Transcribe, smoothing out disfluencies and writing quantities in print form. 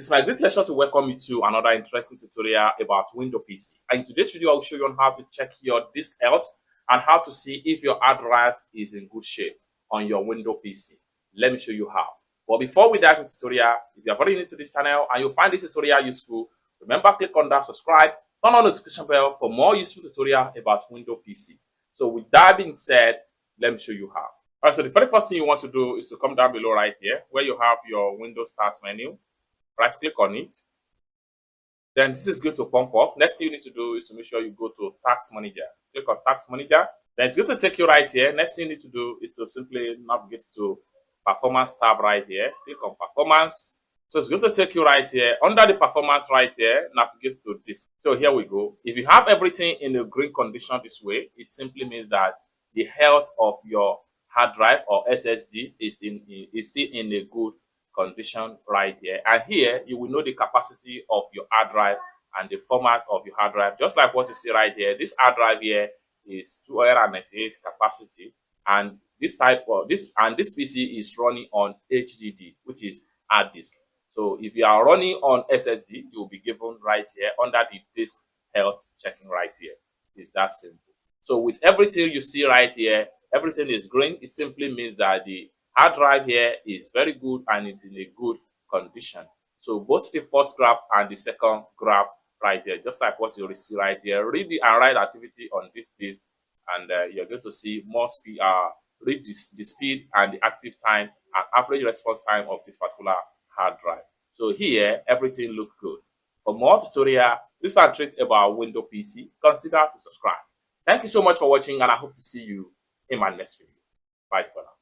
is my great pleasure to welcome you to another interesting tutorial about Windows PC. And in today's video, I will show you on how to check your disk health and how to see if your hard drive is in good shape on your Windows PC. Let me show you how. But before we dive into the tutorial, if you are very new to this channel and you find this tutorial useful, remember click on that subscribe, turn on the notification bell for more useful tutorial about Windows PC. So with that being said, let me show you how. Alright, so the very first thing you want to do is to come down below right here where you have your Windows Start menu. Right click on it. Then this is going to pump up. Next thing you need to do is to make sure you go to Task Manager. Click on Task Manager. Then it's going to take you right here. Next thing you need to do is to simply navigate to Performance tab right here. Click on Performance. So it's going to take you right here. Under the Performance right there, navigate to Disk. So here we go. If you have everything in a green condition this way, it simply means that the health of your hard drive or SSD is still in a good condition right here. And here you will know the capacity of your hard drive and the format of your hard drive, just like what you see right here. This hard drive here is 298 capacity, and this PC is running on HDD, which is hard disk. So if you are running on SSD, you will be given right here under the disk health checking right here. It's that simple. So with everything you see right here, everything is green. It simply means that the hard drive here is very good and it's in a good condition. So both the first graph and the second graph right here, just like what you see right here, read the and write activity on this disk, and you're going to see more speed. Read the speed and the active time and average response time of this particular hard drive. So here everything looks good. For more tutorial tips and tricks about Windows PC, consider to subscribe. Thank you so much for watching, and I hope to see you in my next video. Bye for now.